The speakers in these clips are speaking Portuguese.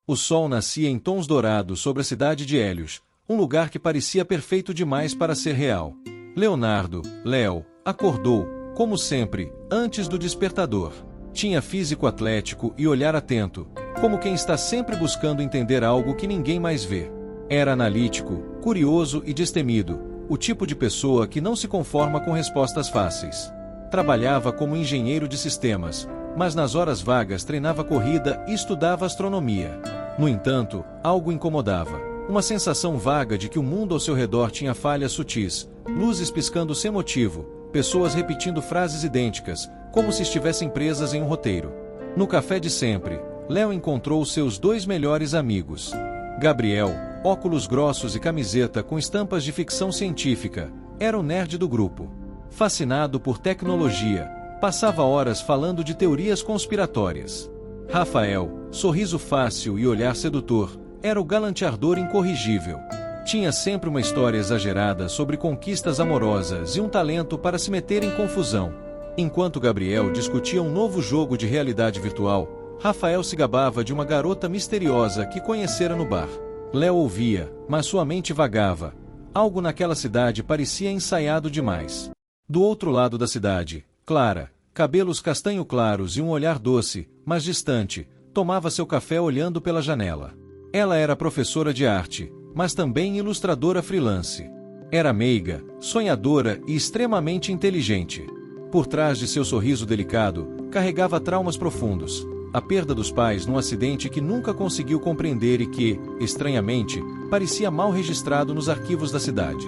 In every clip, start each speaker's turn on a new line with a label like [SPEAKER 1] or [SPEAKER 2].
[SPEAKER 1] O sol nascia em tons dourados sobre a cidade de Hélios, um lugar que parecia perfeito demais para ser real. Leonardo, Léo, acordou, como sempre, antes do despertador. Tinha físico atlético e olhar atento, como quem está sempre buscando entender algo que ninguém mais vê. Era analítico, curioso e destemido, o tipo de pessoa que não se conforma com respostas fáceis. Trabalhava como engenheiro de sistemas, mas nas horas vagas treinava corrida e estudava astronomia. No entanto, algo incomodava. Uma sensação vaga de que o mundo ao seu redor tinha falhas sutis, luzes piscando sem motivo, pessoas repetindo frases idênticas, como se estivessem presas em um roteiro. No café de sempre, Léo encontrou seus dois melhores amigos. Gabriel, óculos grossos e camiseta com estampas de ficção científica, era o nerd do grupo. Fascinado por tecnologia, passava horas falando de teorias conspiratórias. Rafael, sorriso fácil e olhar sedutor, era o galanteador incorrigível. Tinha sempre uma história exagerada sobre conquistas amorosas e um talento para se meter em confusão. Enquanto Gabriel discutia um novo jogo de realidade virtual, Rafael se gabava de uma garota misteriosa que conhecera no bar. Léo ouvia, mas sua mente vagava. Algo naquela cidade parecia ensaiado demais. Do outro lado da cidade, Clara, cabelos castanho claros e um olhar doce, mas distante, tomava seu café olhando pela janela. Ela era professora de arte, mas também ilustradora freelance. Era meiga, sonhadora e extremamente inteligente. Por trás de seu sorriso delicado, carregava traumas profundos. A perda dos pais num acidente que nunca conseguiu compreender e que, estranhamente, parecia mal registrado nos arquivos da cidade.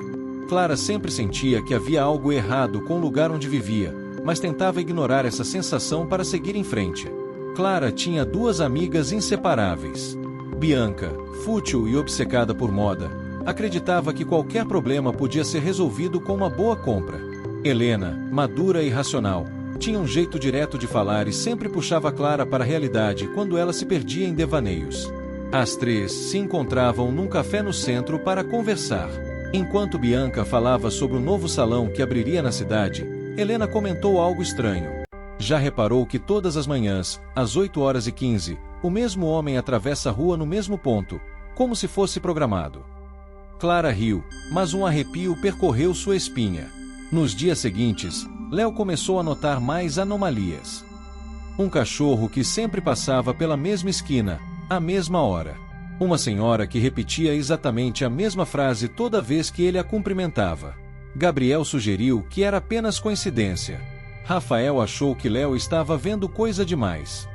[SPEAKER 1] Clara sempre sentia que havia algo errado com o lugar onde vivia, mas tentava ignorar essa sensação para seguir em frente. Clara tinha duas amigas inseparáveis. Bianca, fútil e obcecada por moda, acreditava que qualquer problema podia ser resolvido com uma boa compra. Helena, madura e racional, tinha um jeito direto de falar e sempre puxava Clara para a realidade quando ela se perdia em devaneios. As três se encontravam num café no centro para conversar. Enquanto Bianca falava sobre o novo salão que abriria na cidade, Helena comentou algo estranho. Já reparou que todas as manhãs, às 8h15, o mesmo homem atravessa a rua no mesmo ponto, como se fosse programado? Clara riu, mas um arrepio percorreu sua espinha. Nos dias seguintes, Léo começou a notar mais anomalias. Um cachorro que sempre passava pela mesma esquina, à mesma hora. Uma senhora que repetia exatamente a mesma frase toda vez que ele a cumprimentava. Gabriel sugeriu que era apenas coincidência. Rafael achou que Léo estava vendo coisa demais.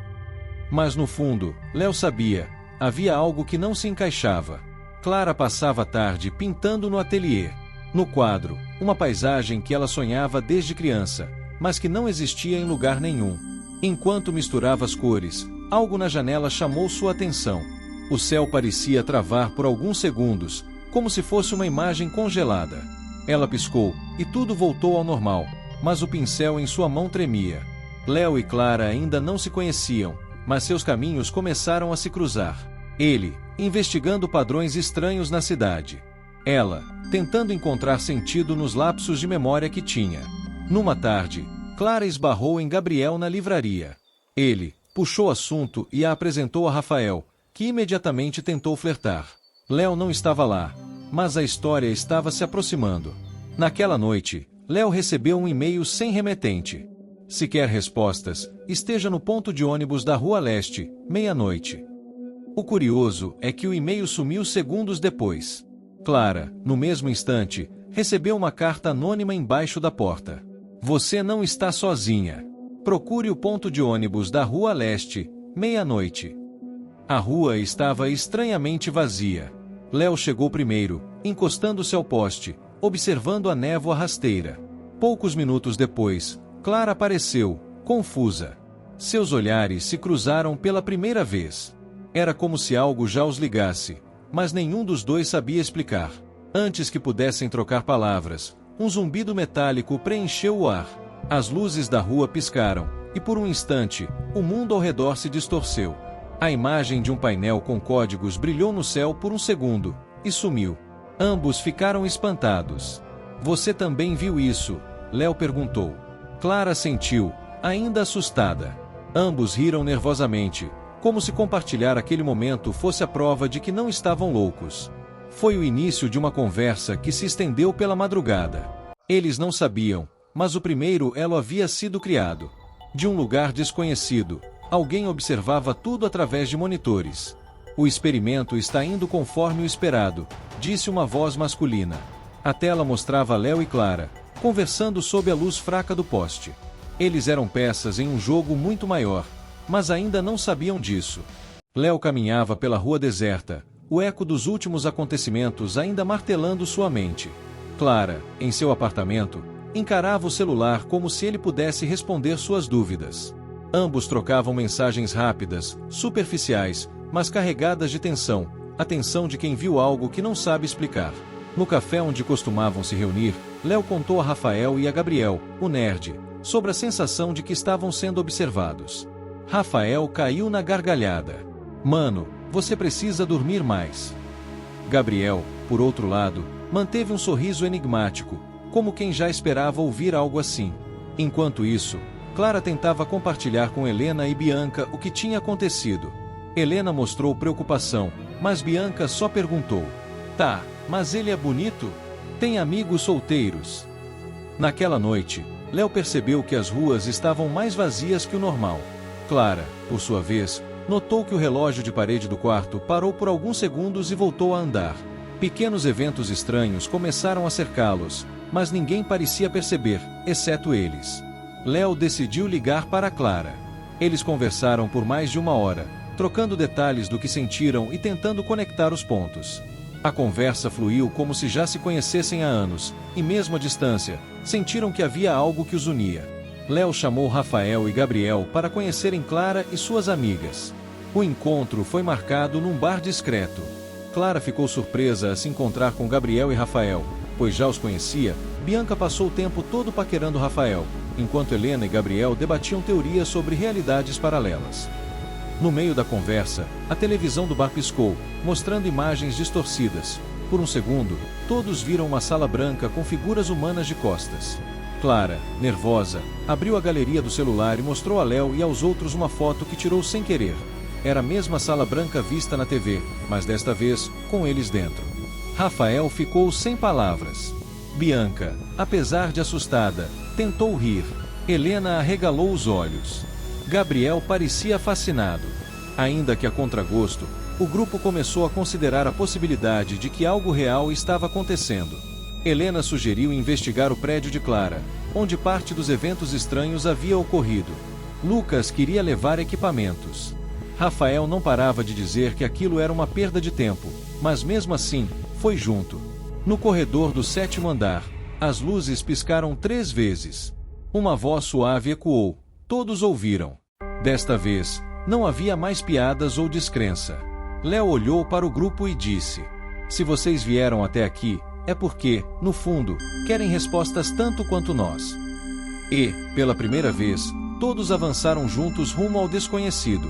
[SPEAKER 1] Mas no fundo, Léo sabia, havia algo que não se encaixava. Clara passava a tarde pintando no ateliê. No quadro, uma paisagem que ela sonhava desde criança, mas que não existia em lugar nenhum. Enquanto misturava as cores, algo na janela chamou sua atenção. O céu parecia travar por alguns segundos, como se fosse uma imagem congelada. Ela piscou, e tudo voltou ao normal, mas o pincel em sua mão tremia. Léo e Clara ainda não se conheciam, mas seus caminhos começaram a se cruzar. Ele, investigando padrões estranhos na cidade. Ela, tentando encontrar sentido nos lapsos de memória que tinha. Numa tarde, Clara esbarrou em Gabriel na livraria. Ele puxou o assunto e a apresentou a Rafael, que imediatamente tentou flertar. Léo não estava lá, mas a história estava se aproximando. Naquela noite, Léo recebeu um e-mail sem remetente. Se quer respostas, esteja no ponto de ônibus da Rua Leste, meia-noite. O curioso é que o e-mail sumiu segundos depois. Clara, no mesmo instante, recebeu uma carta anônima embaixo da porta. Você não está sozinha. Procure o ponto de ônibus da Rua Leste, meia-noite. A rua estava estranhamente vazia. Léo chegou primeiro, encostando-se ao poste, observando a névoa rasteira. Poucos minutos depois, Clara apareceu, confusa. Seus olhares se cruzaram pela primeira vez. Era como se algo já os ligasse, mas nenhum dos dois sabia explicar. Antes que pudessem trocar palavras, um zumbido metálico preencheu o ar. As luzes da rua piscaram, e por um instante, o mundo ao redor se distorceu. A imagem de um painel com códigos brilhou no céu por um segundo, e sumiu. Ambos ficaram espantados. Você também viu isso? Léo perguntou. Clara sentiu, ainda assustada. Ambos riram nervosamente. como se compartilhar aquele momento fosse a prova de que não estavam loucos. Foi o início de uma conversa que se estendeu pela madrugada. Eles não sabiam, mas o primeiro elo havia sido criado. De um lugar desconhecido, alguém observava tudo através de monitores. O experimento está indo conforme o esperado, disse uma voz masculina. A tela mostrava Léo e Clara, conversando sob a luz fraca do poste. Eles eram peças em um jogo muito maior, mas ainda não sabiam disso. Léo caminhava pela rua deserta, o eco dos últimos acontecimentos ainda martelando sua mente. Clara, em seu apartamento, encarava o celular como se ele pudesse responder suas dúvidas. Ambos trocavam mensagens rápidas, superficiais, mas carregadas de tensão, a tensão de quem viu algo que não sabe explicar. No café onde costumavam se reunir, Léo contou a Rafael e a Gabriel, o nerd, sobre a sensação de que estavam sendo observados. Rafael caiu na gargalhada. Mano, você precisa dormir mais. Gabriel, por outro lado, manteve um sorriso enigmático, como quem já esperava ouvir algo assim. Enquanto isso, Clara tentava compartilhar com Helena e Bianca o que tinha acontecido. Helena mostrou preocupação, mas Bianca só perguntou: "Tá, mas ele é bonito? Tem amigos solteiros?" Naquela noite, Léo percebeu que as ruas estavam mais vazias que o normal. Clara, por sua vez, notou que o relógio de parede do quarto parou por alguns segundos e voltou a andar. Pequenos eventos estranhos começaram a cercá-los, mas ninguém parecia perceber, exceto eles. Léo decidiu ligar para Clara. Eles conversaram por mais de uma hora, trocando detalhes do que sentiram e tentando conectar os pontos. A conversa fluiu como se já se conhecessem há anos, e mesmo à distância, sentiram que havia algo que os unia. Léo chamou Rafael e Gabriel para conhecerem Clara e suas amigas. O encontro foi marcado num bar discreto. Clara ficou surpresa a se encontrar com Gabriel e Rafael, pois já os conhecia. Bianca passou o tempo todo paquerando Rafael, enquanto Helena e Gabriel debatiam teorias sobre realidades paralelas. No meio da conversa, a televisão do bar piscou, mostrando imagens distorcidas. Por um segundo, todos viram uma sala branca com figuras humanas de costas. Clara, nervosa, abriu a galeria do celular e mostrou a Léo e aos outros uma foto que tirou sem querer. Era a mesma sala branca vista na TV, mas desta vez, com eles dentro. Rafael ficou sem palavras. Bianca, apesar de assustada, tentou rir. Helena arregalou os olhos. Gabriel parecia fascinado. Ainda que a contragosto, o grupo começou a considerar a possibilidade de que algo real estava acontecendo. Helena sugeriu investigar o prédio de Clara, onde parte dos eventos estranhos havia ocorrido. Lucas queria levar equipamentos. Rafael não parava de dizer que aquilo era uma perda de tempo, mas mesmo assim, foi junto. No corredor do 7º andar, as luzes piscaram 3 vezes. Uma voz suave ecoou. Todos ouviram. Desta vez, não havia mais piadas ou descrença. Léo olhou para o grupo e disse: "Se vocês vieram até aqui, é porque, no fundo, querem respostas tanto quanto nós." E, pela primeira vez, todos avançaram juntos rumo ao desconhecido.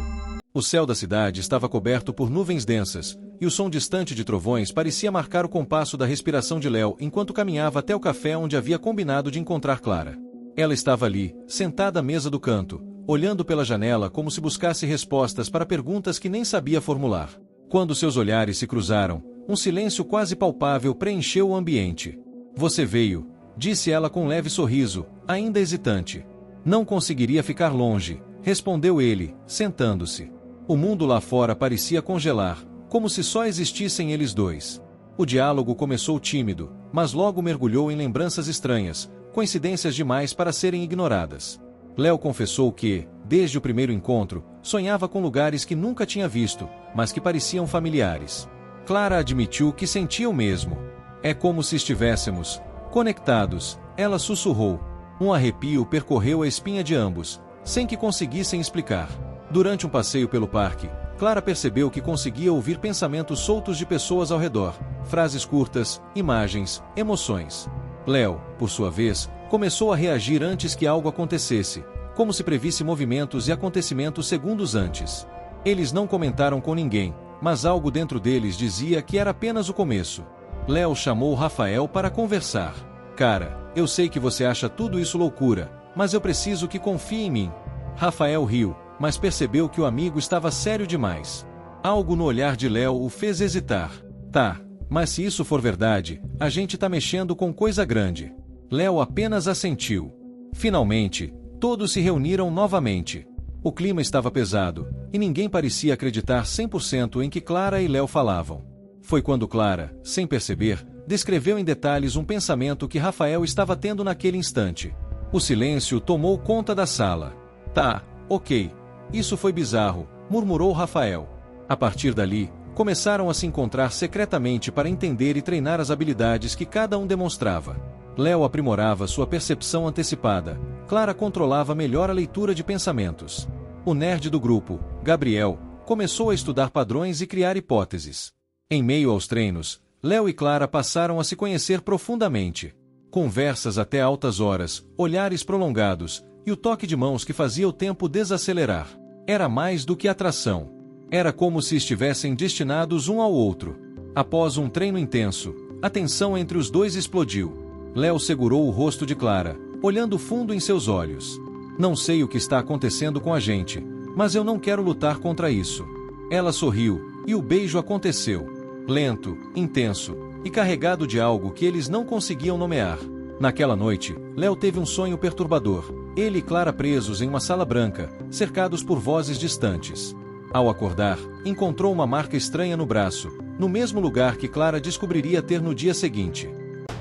[SPEAKER 1] O céu da cidade estava coberto por nuvens densas, e o som distante de trovões parecia marcar o compasso da respiração de Léo enquanto caminhava até o café onde havia combinado de encontrar Clara. Ela estava ali, sentada à mesa do canto, olhando pela janela como se buscasse respostas para perguntas que nem sabia formular. Quando seus olhares se cruzaram, um silêncio quase palpável preencheu o ambiente. "Você veio", disse ela com um leve sorriso, ainda hesitante. "Não conseguiria ficar longe", respondeu ele, sentando-se. O mundo lá fora parecia congelar, como se só existissem eles dois. O diálogo começou tímido, mas logo mergulhou em lembranças estranhas, coincidências demais para serem ignoradas. Léo confessou que, desde o primeiro encontro, sonhava com lugares que nunca tinha visto, mas que pareciam familiares. Clara admitiu que sentia o mesmo. "É como se estivéssemos conectados", ela sussurrou. Um arrepio percorreu a espinha de ambos, sem que conseguissem explicar. Durante um passeio pelo parque, Clara percebeu que conseguia ouvir pensamentos soltos de pessoas ao redor, frases curtas, imagens, emoções. Léo, por sua vez, começou a reagir antes que algo acontecesse, como se previsse movimentos e acontecimentos segundos antes. Eles não comentaram com ninguém, mas algo dentro deles dizia que era apenas o começo. Léo chamou Rafael para conversar. "Cara, eu sei que você acha tudo isso loucura, mas eu preciso que confie em mim." Rafael riu, mas percebeu que o amigo estava sério demais. Algo no olhar de Léo o fez hesitar. Tá, mas se isso for verdade, a gente tá mexendo com coisa grande. Léo apenas assentiu. Finalmente, todos se reuniram novamente. O clima estava pesado, e ninguém parecia acreditar 100% em que Clara e Léo falavam. Foi quando Clara, sem perceber, descreveu em detalhes um pensamento que Rafael estava tendo naquele instante. O silêncio tomou conta da sala. Tá, ok. Isso foi bizarro, murmurou Rafael. A partir dali, começaram a se encontrar secretamente para entender e treinar as habilidades que cada um demonstrava. Léo aprimorava sua percepção antecipada, Clara controlava melhor a leitura de pensamentos. O nerd do grupo, Gabriel, começou a estudar padrões e criar hipóteses. Em meio aos treinos, Léo e Clara passaram a se conhecer profundamente. Conversas até altas horas, olhares prolongados, e o toque de mãos que fazia o tempo desacelerar. Era mais do que atração. Era como se estivessem destinados um ao outro. Após um treino intenso, a tensão entre os dois explodiu. Léo segurou o rosto de Clara, olhando fundo em seus olhos. Não sei o que está acontecendo com a gente, mas eu não quero lutar contra isso. Ela sorriu, e o beijo aconteceu. Lento, intenso, e carregado de algo que eles não conseguiam nomear. Naquela noite, Léo teve um sonho perturbador. Ele e Clara presos em uma sala branca, cercados por vozes distantes. Ao acordar, encontrou uma marca estranha no braço, no mesmo lugar que Clara descobriria ter no dia seguinte.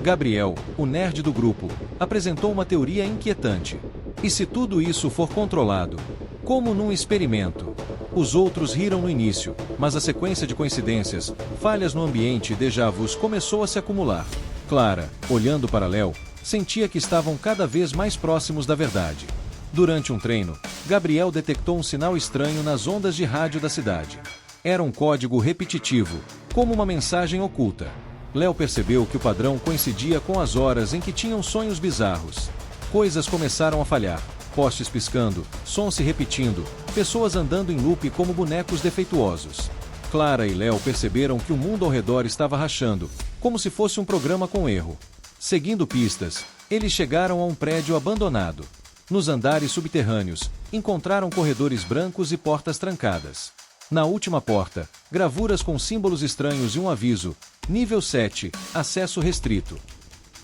[SPEAKER 1] Gabriel, o nerd do grupo, apresentou uma teoria inquietante. E se tudo isso for controlado? Como num experimento? Os outros riram no início, mas a sequência de coincidências, falhas no ambiente e déjà-vus começou a se acumular. Clara, olhando para Léo, sentia que estavam cada vez mais próximos da verdade. Durante um treino, Gabriel detectou um sinal estranho nas ondas de rádio da cidade. Era um código repetitivo, como uma mensagem oculta. Léo percebeu que o padrão coincidia com as horas em que tinham sonhos bizarros. Coisas começaram a falhar, postes piscando, sons se repetindo, pessoas andando em loop como bonecos defeituosos. Clara e Léo perceberam que o mundo ao redor estava rachando, como se fosse um programa com erro. Seguindo pistas, eles chegaram a um prédio abandonado. Nos andares subterrâneos, encontraram corredores brancos e portas trancadas. Na última porta, gravuras com símbolos estranhos e um aviso: nível 7, acesso restrito.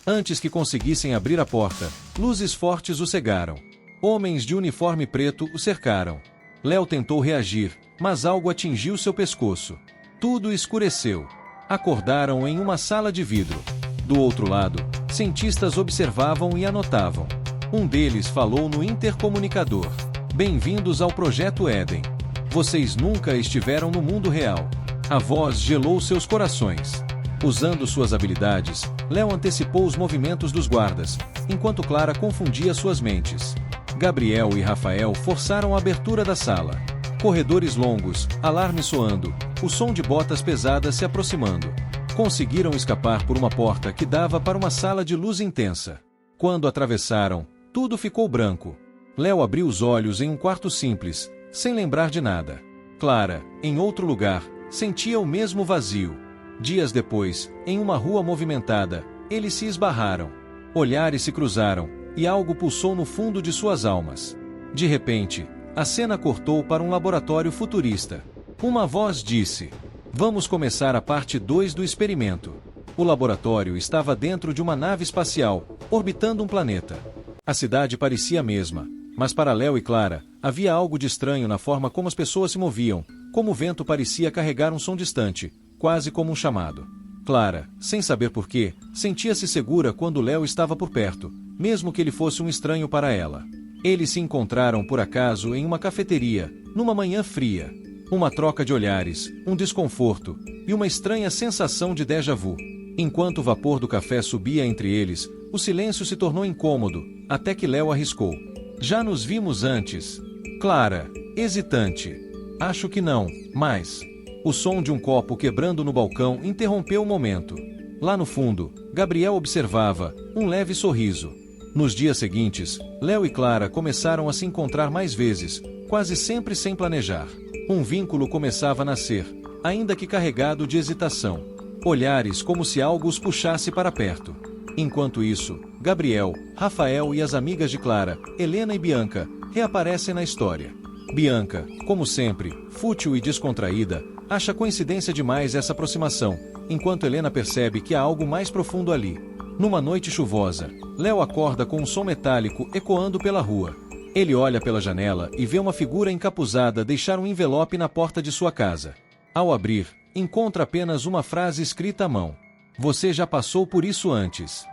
[SPEAKER 1] Antes que conseguissem abrir a porta, luzes fortes o cegaram. Homens de uniforme preto o cercaram. Léo tentou reagir, mas algo atingiu seu pescoço. Tudo escureceu. Acordaram em uma sala de vidro. Do outro lado, cientistas observavam e anotavam. Um deles falou no intercomunicador: "Bem-vindos ao Projeto Éden. Vocês nunca estiveram no mundo real." A voz gelou seus corações. Usando suas habilidades, Léo antecipou os movimentos dos guardas, enquanto Clara confundia suas mentes. Gabriel e Rafael forçaram a abertura da sala. Corredores longos, alarme soando, o som de botas pesadas se aproximando. Conseguiram escapar por uma porta que dava para uma sala de luz intensa. Quando atravessaram, tudo ficou branco. Léo abriu os olhos em um quarto simples, sem lembrar de nada. Clara, em outro lugar, sentia o mesmo vazio. Dias depois, em uma rua movimentada, eles se esbarraram. Olhares se cruzaram, e algo pulsou no fundo de suas almas. De repente, a cena cortou para um laboratório futurista. Uma voz disse: "Vamos começar a parte 2 do experimento." O laboratório estava dentro de uma nave espacial, orbitando um planeta. A cidade parecia a mesma, mas para Léo e Clara, havia algo de estranho na forma como as pessoas se moviam, como o vento parecia carregar um som distante, quase como um chamado. Clara, sem saber porquê, sentia-se segura quando Léo estava por perto, mesmo que ele fosse um estranho para ela. Eles se encontraram por acaso em uma cafeteria, numa manhã fria. Uma troca de olhares, um desconforto, e uma estranha sensação de déjà-vu. Enquanto o vapor do café subia entre eles, o silêncio se tornou incômodo, até que Léo arriscou: "Já nos vimos antes." Clara, hesitante: "Acho que não, mas..." O som de um copo quebrando no balcão interrompeu o momento. Lá no fundo, Gabriel observava, um leve sorriso. Nos dias seguintes, Léo e Clara começaram a se encontrar mais vezes, quase sempre sem planejar. Um vínculo começava a nascer, ainda que carregado de hesitação. Olhares como se algo os puxasse para perto. Enquanto isso, Gabriel, Rafael e as amigas de Clara, Helena e Bianca, reaparecem na história. Bianca, como sempre, fútil e descontraída, acha coincidência demais essa aproximação, enquanto Helena percebe que há algo mais profundo ali. Numa noite chuvosa, Léo acorda com um som metálico ecoando pela rua. Ele olha pela janela e vê uma figura encapuzada deixar um envelope na porta de sua casa. Ao abrir, encontra apenas uma frase escrita à mão. Você já passou por isso antes.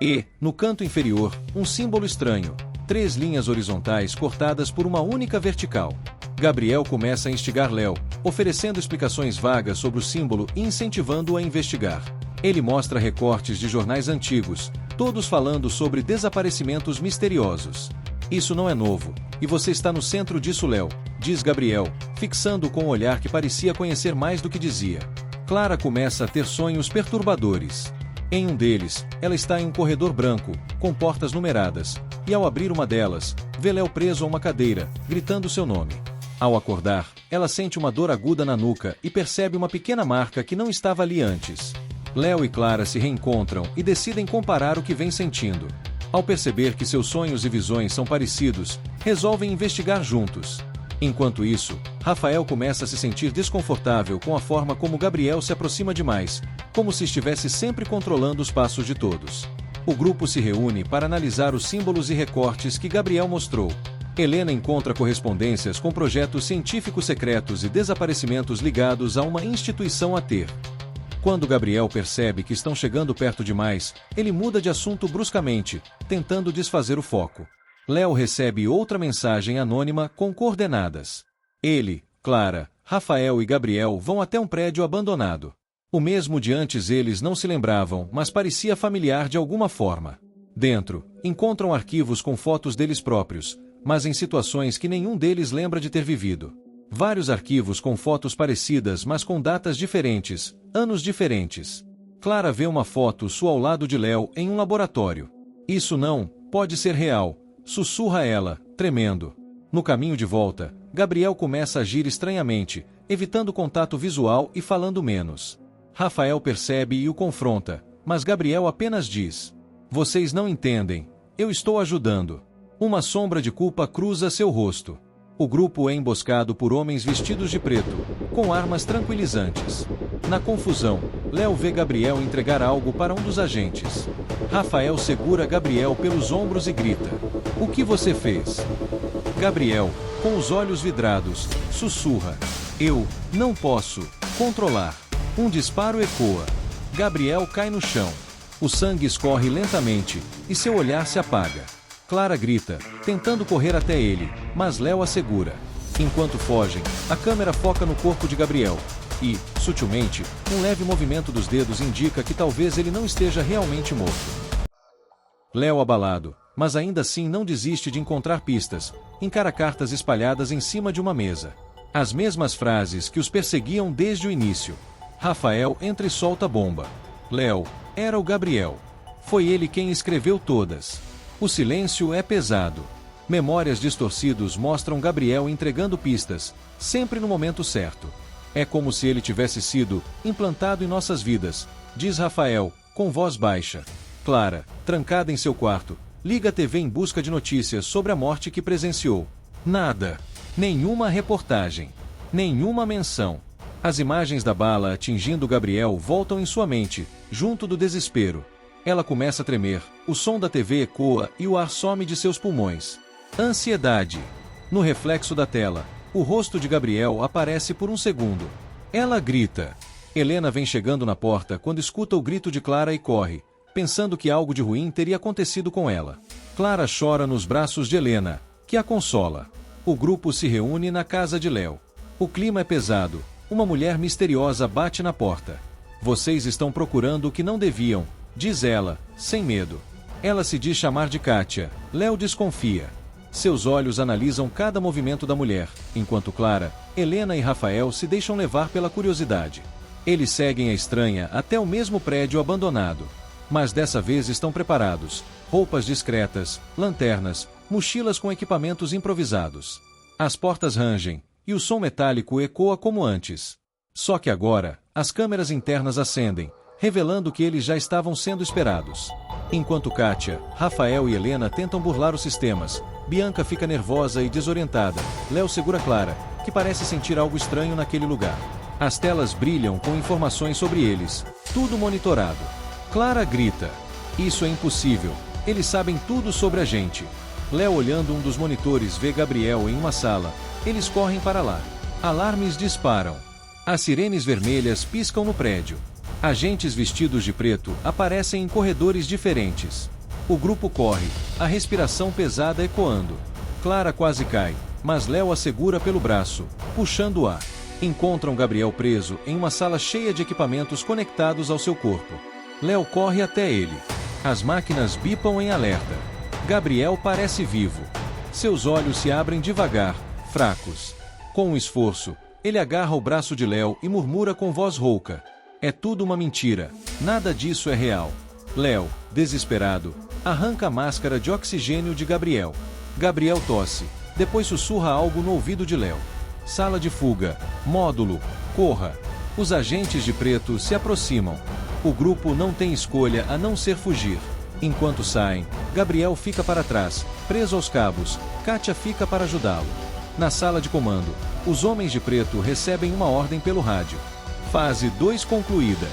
[SPEAKER 1] E, no canto inferior, um símbolo estranho. 3 linhas horizontais cortadas por uma única vertical. Gabriel começa a instigar Léo, oferecendo explicações vagas sobre o símbolo e incentivando-o a investigar. Ele mostra recortes de jornais antigos, todos falando sobre desaparecimentos misteriosos. Isso não é novo, e você está no centro disso, Léo, diz Gabriel, fixando-o com um olhar que parecia conhecer mais do que dizia. Clara começa a ter sonhos perturbadores. Em um deles, ela está em um corredor branco, com portas numeradas, e ao abrir uma delas, vê Léo preso a uma cadeira, gritando seu nome. Ao acordar, ela sente uma dor aguda na nuca e percebe uma pequena marca que não estava ali antes. Léo e Clara se reencontram e decidem comparar o que vem sentindo. Ao perceber que seus sonhos e visões são parecidos, resolvem investigar juntos. Enquanto isso, Rafael começa a se sentir desconfortável com a forma como Gabriel se aproxima demais, como se estivesse sempre controlando os passos de todos. O grupo se reúne para analisar os símbolos e recortes que Gabriel mostrou. Helena encontra correspondências com projetos científicos secretos e desaparecimentos ligados a uma instituição a ter. Quando Gabriel percebe que estão chegando perto demais, ele muda de assunto bruscamente, tentando desfazer o foco. Léo recebe outra mensagem anônima com coordenadas. Ele, Clara, Rafael e Gabriel vão até um prédio abandonado. O mesmo de antes eles não se lembravam, mas parecia familiar de alguma forma. Dentro, encontram arquivos com fotos deles próprios, mas em situações que nenhum deles lembra de ter vivido. Vários arquivos com fotos parecidas mas com datas diferentes, anos diferentes. Clara vê uma foto sua ao lado de Léo em um laboratório. Isso não pode ser real, sussurra ela, tremendo. No caminho de volta, Gabriel começa a agir estranhamente, evitando contato visual e falando menos. Rafael percebe e o confronta, mas Gabriel apenas diz: vocês não entendem, eu estou ajudando. Uma sombra de culpa cruza seu rosto. O grupo é emboscado por homens vestidos de preto, com armas tranquilizantes. Na confusão, Léo vê Gabriel entregar algo para um dos agentes. Rafael segura Gabriel pelos ombros e grita: o que você fez? Gabriel, com os olhos vidrados, sussurra: eu não posso controlar. Um disparo ecoa. Gabriel cai no chão. O sangue escorre lentamente, e seu olhar se apaga. Clara grita, tentando correr até ele, mas Léo a segura. Enquanto fogem, a câmera foca no corpo de Gabriel. E, sutilmente, um leve movimento dos dedos indica que talvez ele não esteja realmente morto. Léo abalado, mas ainda assim não desiste de encontrar pistas, encara cartas espalhadas em cima de uma mesa. As mesmas frases que os perseguiam desde o início. Rafael entra e solta a bomba. Léo, era o Gabriel. Foi ele quem escreveu todas. O silêncio é pesado. Memórias distorcidos mostram Gabriel entregando pistas, sempre no momento certo. É como se ele tivesse sido implantado em nossas vidas, diz Rafael, com voz baixa. Clara, trancada em seu quarto, liga a TV em busca de notícias sobre a morte que presenciou. Nada. Nenhuma reportagem. Nenhuma menção. As imagens da bala atingindo Gabriel voltam em sua mente, junto do desespero. Ela começa a tremer, o som da TV ecoa e o ar some de seus pulmões. Ansiedade. No reflexo da tela, o rosto de Gabriel aparece por um segundo. Ela grita. Helena vem chegando na porta quando escuta o grito de Clara e corre, pensando que algo de ruim teria acontecido com ela. Clara chora nos braços de Helena, que a consola. O grupo se reúne na casa de Léo. O clima é pesado. Uma mulher misteriosa bate na porta. Vocês estão procurando o que não deviam, diz ela, sem medo. Ela se diz chamar de Kátia. Léo desconfia. Seus olhos analisam cada movimento da mulher, enquanto Clara, Helena e Rafael se deixam levar pela curiosidade. Eles seguem a estranha até o mesmo prédio abandonado. Mas dessa vez estão preparados. Roupas discretas, lanternas, mochilas com equipamentos improvisados. As portas rangem, e o som metálico ecoa como antes. Só que agora, as câmeras internas acendem, revelando que eles já estavam sendo esperados. Enquanto Kátia, Rafael e Helena tentam burlar os sistemas, Bianca fica nervosa e desorientada. Léo segura Clara, que parece sentir algo estranho naquele lugar. As telas brilham com informações sobre eles, tudo monitorado. Clara grita: "Isso é impossível, eles sabem tudo sobre a gente." Léo, olhando um dos monitores, vê Gabriel em uma sala. Eles correm para lá. Alarmes disparam. As sirenes vermelhas piscam no prédio. Agentes vestidos de preto aparecem em corredores diferentes. O grupo corre, a respiração pesada ecoando. Clara quase cai, mas Léo a segura pelo braço, puxando-a. Encontram Gabriel preso em uma sala cheia de equipamentos conectados ao seu corpo. Léo corre até ele. As máquinas bipam em alerta. Gabriel parece vivo. Seus olhos se abrem devagar, fracos. Com um esforço, ele agarra o braço de Léo e murmura com voz rouca: "É tudo uma mentira, nada disso é real." Léo, desesperado, arranca a máscara de oxigênio de Gabriel. Gabriel tosse, depois sussurra algo no ouvido de Léo. Sala de fuga, módulo, corra. Os agentes de preto se aproximam. O grupo não tem escolha a não ser fugir. Enquanto saem, Gabriel fica para trás, preso aos cabos. Kátia fica para ajudá-lo. Na sala de comando, os homens de preto recebem uma ordem pelo rádio. Fase 2 concluída.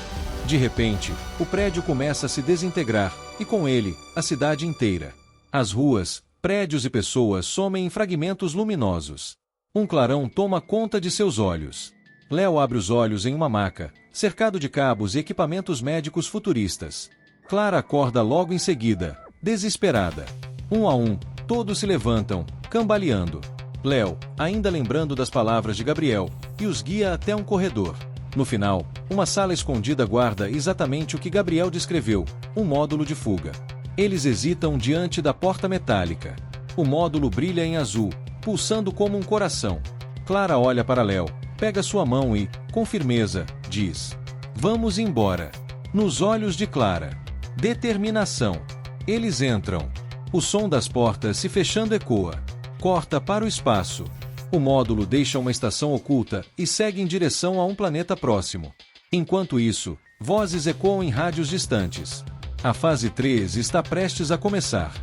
[SPEAKER 1] De repente, o prédio começa a se desintegrar, e com ele, a cidade inteira. As ruas, prédios e pessoas somem em fragmentos luminosos. Um clarão toma conta de seus olhos. Léo abre os olhos em uma maca, cercado de cabos e equipamentos médicos futuristas. Clara acorda logo em seguida, desesperada. Um a um, todos se levantam, cambaleando. Léo, ainda lembrando das palavras de Gabriel, e os guia até um corredor. No final, uma sala escondida guarda exatamente o que Gabriel descreveu, um módulo de fuga. Eles hesitam diante da porta metálica. O módulo brilha em azul, pulsando como um coração. Clara olha para Léo, pega sua mão e, com firmeza, diz: "Vamos embora." Nos olhos de Clara, determinação. Eles entram. O som das portas se fechando ecoa. Corta para o espaço. O módulo deixa uma estação oculta e segue em direção a um planeta próximo. Enquanto isso, vozes ecoam em rádios distantes. A fase 3 está prestes a começar.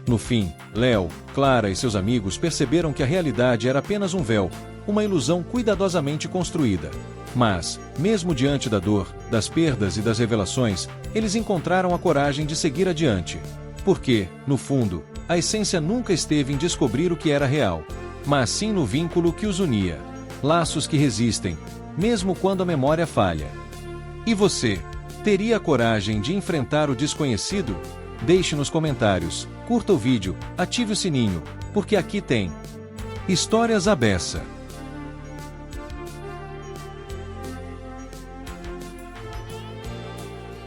[SPEAKER 1] No fim, Léo, Clara e seus amigos perceberam que a realidade era apenas um véu, uma ilusão cuidadosamente construída. Mas, mesmo diante da dor, das perdas e das revelações, eles encontraram a coragem de seguir adiante. Porque, no fundo, a essência nunca esteve em descobrir o que era real, mas sim no vínculo que os unia. Laços que resistem, mesmo quando a memória falha. E você, teria a coragem de enfrentar o desconhecido? Deixe nos comentários, curta o vídeo, ative o sininho, porque aqui tem Histórias à Beça.